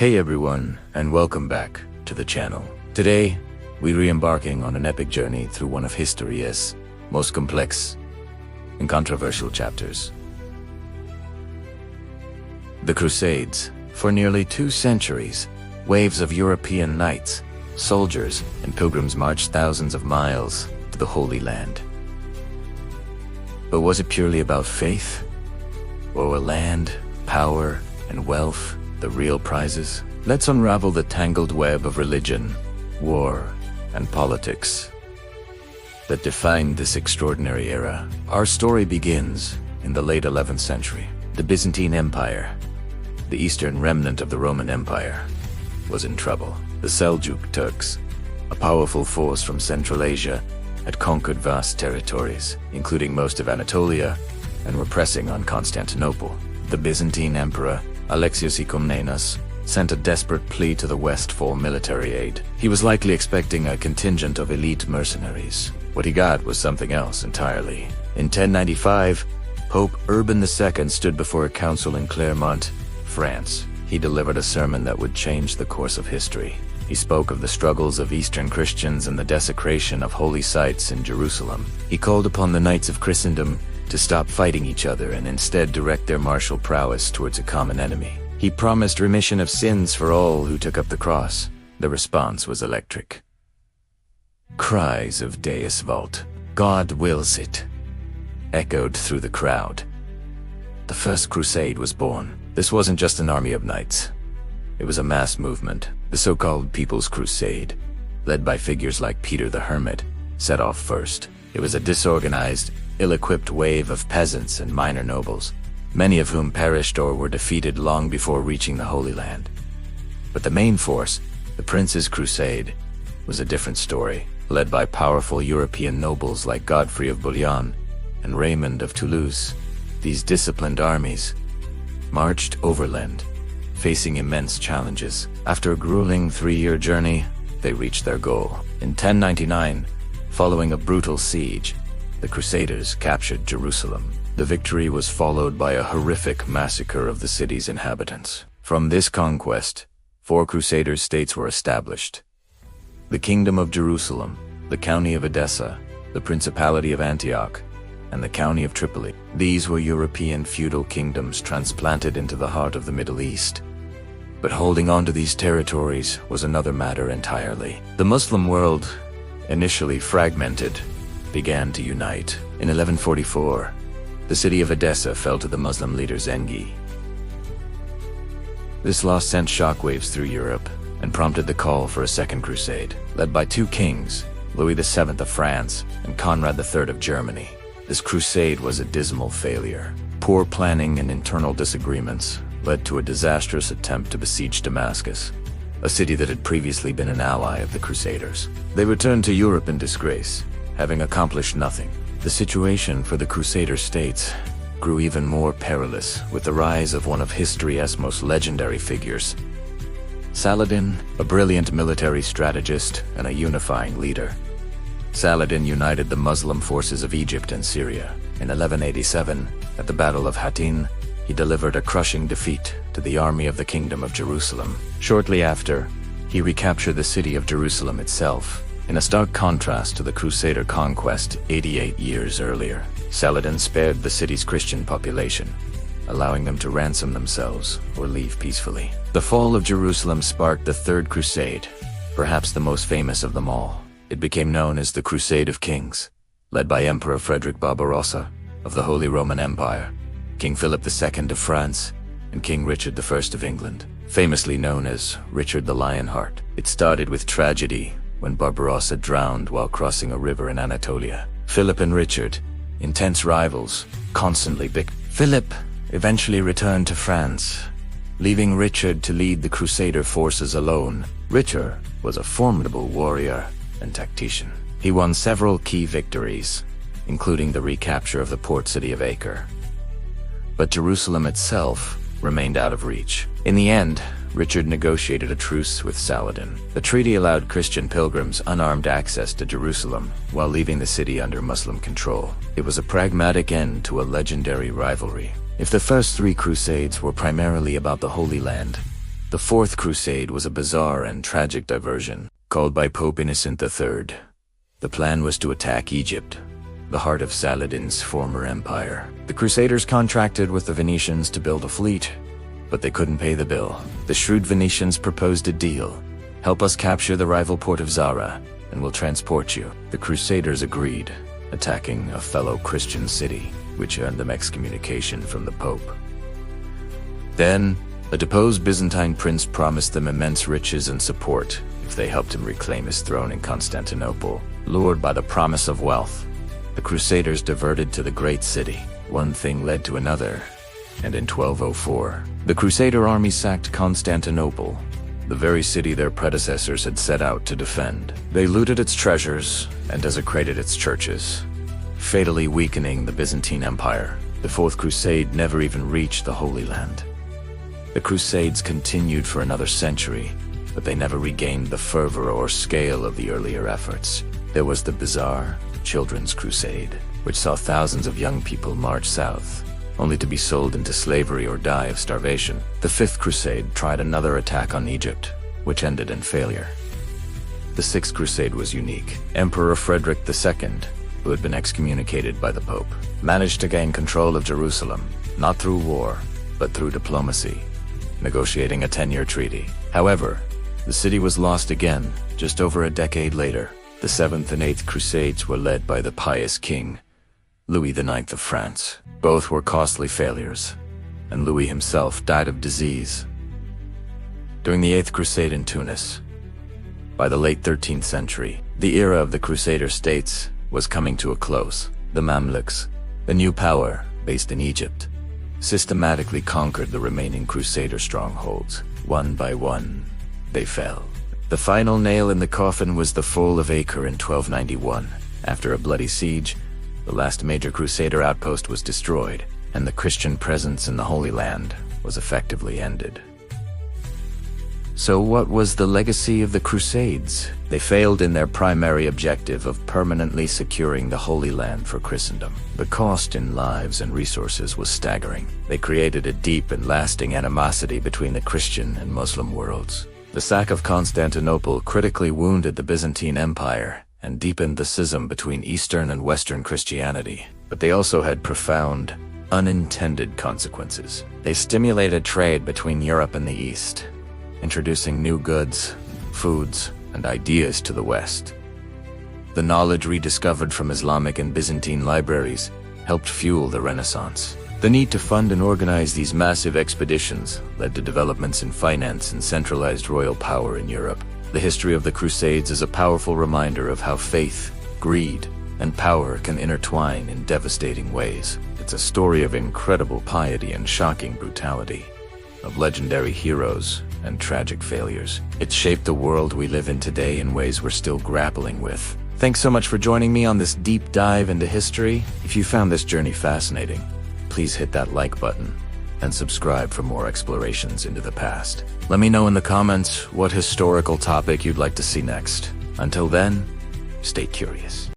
Hey everyone, and welcome back to the channel. Today, we're re-embarking on an epic journey through one of history's most complex and controversial chapters. The Crusades. For nearly 2 centuries, waves of European knights, soldiers, and pilgrims marched thousands of miles to the Holy Land. But was it purely about faith? Or were land, power, and wealth the real prizes? Let's unravel the tangled web of religion, war, and politics that defined this extraordinary era. Our story begins in the late 11th century. The Byzantine Empire, the eastern remnant of the Roman Empire, was in trouble. The Seljuk Turks, a powerful force from Central Asia, had conquered vast territories, including most of Anatolia, and were pressing on Constantinople. The Byzantine Emperor, Alexius I Komnenos, sent a desperate plea to the West for military aid. He was likely expecting a contingent of elite mercenaries. What he got was something else entirely. In 1095, Pope Urban II stood before a council in Clermont, France. He delivered a sermon that would change the course of history. He spoke of the struggles of Eastern Christians and the desecration of holy sites in Jerusalem. He called upon the knights of Christendom to stop fighting each other and instead direct their martial prowess towards a common enemy. He promised remission of sins for all who took up the cross. The response was electric. Cries of Deus Vult, God wills it, echoed through the crowd. The First Crusade was born. This wasn't just an army of knights. It was a mass movement. The so-called People's Crusade, led by figures like Peter the Hermit, set off first. It was a disorganized, ill-equipped wave of peasants and minor nobles, many of whom perished or were defeated long before reaching the Holy Land. But the main force, the Prince's Crusade, was a different story, led by powerful European nobles like Godfrey of Bouillon and Raymond of Toulouse. These disciplined armies marched overland, facing immense challenges. After a grueling 3-year journey, they reached their goal. In 1099, following a brutal siege, the Crusaders captured Jerusalem. The victory was followed by a horrific massacre of the city's inhabitants. From this conquest, 4 Crusader states were established: the Kingdom of Jerusalem, the County of Edessa, the Principality of Antioch, and the County of Tripoli. These were European feudal kingdoms transplanted into the heart of the Middle East. But holding on to these territories was another matter entirely. The Muslim world, initially fragmented, began to unite. In 1144, the city of Edessa fell to the Muslim leader Zengi. This loss sent shockwaves through Europe and prompted the call for a second crusade, led by 2 kings, Louis VII of France and Conrad III of Germany. This crusade was a dismal failure. Poor planning and internal disagreements led to a disastrous attempt to besiege Damascus, a city that had previously been an ally of the Crusaders. They returned to Europe in disgrace, having accomplished nothing. The situation for the Crusader states grew even more perilous with the rise of one of history's most legendary figures, Saladin, a brilliant military strategist and a unifying leader. Saladin united the Muslim forces of Egypt and Syria. In 1187, at the Battle of Hattin, he delivered a crushing defeat to the army of the Kingdom of Jerusalem. Shortly after, he recaptured the city of Jerusalem itself. In a stark contrast to the Crusader conquest 88 years earlier, Saladin spared the city's Christian population, allowing them to ransom themselves or leave peacefully. The fall of Jerusalem sparked the Third Crusade, perhaps the most famous of them all. It became known as the Crusade of Kings, led by Emperor Frederick Barbarossa of the Holy Roman Empire, King Philip II of France, and King Richard I of England, famously known as Richard the Lionheart. It started with tragedy when Barbarossa drowned while crossing a river in Anatolia. Philip and Richard, intense rivals, constantly bickered. Philip eventually returned to France, leaving Richard to lead the Crusader forces alone. Richard was a formidable warrior and tactician. He won several key victories, including the recapture of the port city of Acre. But Jerusalem itself remained out of reach. In the end, Richard negotiated a truce with Saladin. The treaty allowed Christian pilgrims unarmed access to Jerusalem while leaving the city under Muslim control. It was a pragmatic end to a legendary rivalry. If the first 3 Crusades were primarily about the Holy Land, The Fourth Crusade was a bizarre and tragic diversion, called by Pope Innocent III. The plan was to attack Egypt, the heart of Saladin's former empire. The Crusaders contracted with the Venetians to build a fleet, but they couldn't pay the bill. The shrewd Venetians proposed a deal. Help us capture the rival port of Zara, and we'll transport you. The Crusaders agreed, attacking a fellow Christian city, which earned them excommunication from the Pope. Then, a deposed Byzantine prince promised them immense riches and support if they helped him reclaim his throne in Constantinople. Lured by the promise of wealth, the Crusaders diverted to the great city. One thing led to another, and in 1204, the Crusader army sacked Constantinople, the very city their predecessors had set out to defend. They looted its treasures and desecrated its churches, fatally weakening the Byzantine Empire. The Fourth Crusade never even reached the Holy Land. The Crusades continued for another century, but they never regained the fervor or scale of the earlier efforts. There was the bizarre Children's Crusade, which saw thousands of young people march south, only to be sold into slavery or die of starvation. The Fifth Crusade tried another attack on Egypt, which ended in failure. The Sixth Crusade was unique. Emperor Frederick II, who had been excommunicated by the Pope, managed to gain control of Jerusalem, not through war, but through diplomacy, negotiating a 10-year treaty. However, the city was lost again, just over a decade later. The Seventh and Eighth Crusades were led by the pious king, Louis IX of France. Both were costly failures, and Louis himself died of disease. During the Eighth Crusade in Tunis, by the late 13th century, the era of the Crusader states was coming to a close. The Mamluks, the new power based in Egypt, systematically conquered the remaining Crusader strongholds. One by one, they fell. The final nail in the coffin was the fall of Acre in 1291. After a bloody siege, the last major Crusader outpost was destroyed, and the Christian presence in the Holy Land was effectively ended. So what was the legacy of the Crusades? They failed in their primary objective of permanently securing the Holy Land for Christendom. The cost in lives and resources was staggering. They created a deep and lasting animosity between the Christian and Muslim worlds. The sack of Constantinople critically wounded the Byzantine Empire and deepened the schism between Eastern and Western Christianity. But they also had profound, unintended consequences. They stimulated trade between Europe and the East, introducing new goods, foods, and ideas to the West. The knowledge rediscovered from Islamic and Byzantine libraries helped fuel the Renaissance. The need to fund and organize these massive expeditions led to developments in finance and centralized royal power in Europe. The history of the Crusades is a powerful reminder of how faith, greed, and power can intertwine in devastating ways. It's a story of incredible piety and shocking brutality, of legendary heroes and tragic failures. It shaped the world we live in today in ways we're still grappling with. Thanks so much for joining me on this deep dive into history. If you found this journey fascinating, please hit that like button and subscribe for more explorations into the past. Let me know in the comments what historical topic you'd like to see next. Until then, stay curious.